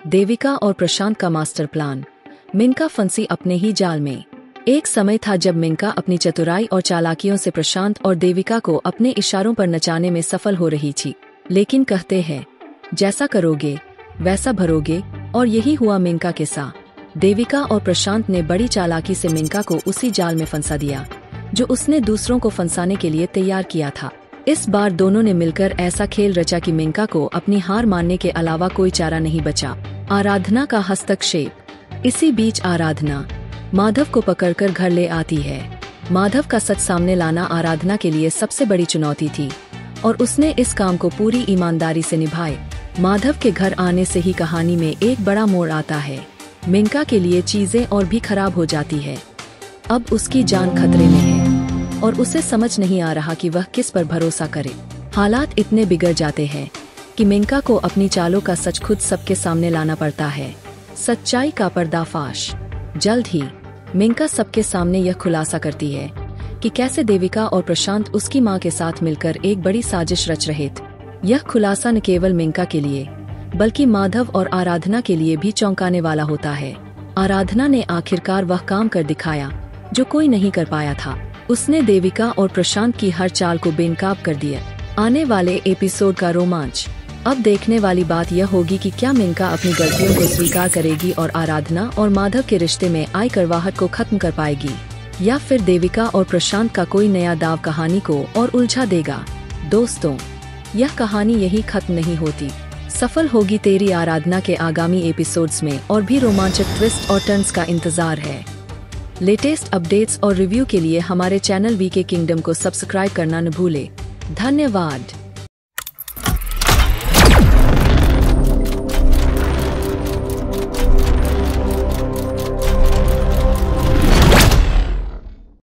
देविका और प्रशांत का master plan. मिनका फंसी अपने ही जाल में। एक समय था जब मिनका अपनी चतुराई और चालाकियों से प्रशांत और देविका को अपने इशारों पर नचाने में सफल हो रही थी। लेकिन कहते हैं, जैसा करोगे वैसा भरोगे, और यही हुआ मिनका के साथ। देविका और प्रशांत ने बड़ी चालाकी से मिनका को उसी जाल में फंसा दिया जो उसने दूसरों को फंसाने के लिए तैयार किया था। इस बार दोनों ने मिलकर ऐसा खेल रचा कि मिनका को अपनी हार मानने के अलावा कोई चारा नहीं बचा। आराधना का हस्तक्षेप। इसी बीच आराधना माधव को पकड़कर घर ले आती है। माधव का सच सामने लाना आराधना के लिए सबसे बड़ी चुनौती थी और उसने इस काम को पूरी ईमानदारी से निभाए। माधव के घर आने से ही कहानी में एक बड़ा मोड़ आता है। मिनका के लिए चीजें और भी खराब हो जाती है। अब उसकी जान खतरे में है और उसे समझ नहीं आ रहा कि वह किस पर भरोसा करे। हालात इतने बिगड़ जाते हैं कि मिनका को अपनी चालों का सच खुद सबके सामने लाना पड़ता है। सच्चाई का पर्दाफाश। जल्द ही मिनका सबके सामने यह खुलासा करती है कि कैसे देविका और प्रशांत उसकी मां के साथ मिलकर एक बड़ी साजिश रच रहे थे। यह खुलासा न केवल मिनका के लिए बल्कि माधव और आराधना के लिए भी चौंकाने वाला होता है। आराधना ने आखिरकार वह काम कर दिखाया जो कोई नहीं कर पाया था। उसने देविका और प्रशांत की हर चाल को बेनकाब कर दिया। आने वाले एपिसोड का रोमांच। अब देखने वाली बात यह होगी कि क्या मिनका अपनी गलतियों को स्वीकार करेगी और आराधना और माधव के रिश्ते में आई कड़वाहट को खत्म कर पाएगी, या फिर देविका और प्रशांत का कोई नया दाव कहानी को और उलझा देगा। दोस्तों, यह कहानी यही खत्म नहीं होती। सफल होगी तेरी आराधना के आगामी एपिसोड्स में और भी रोमांचक ट्विस्ट और टर्न्स का इंतजार है। लेटेस्ट अपडेट्स और रिव्यू के लिए हमारे चैनल वीके किंगडम को सब्सक्राइब करना न भूले। धन्यवाद।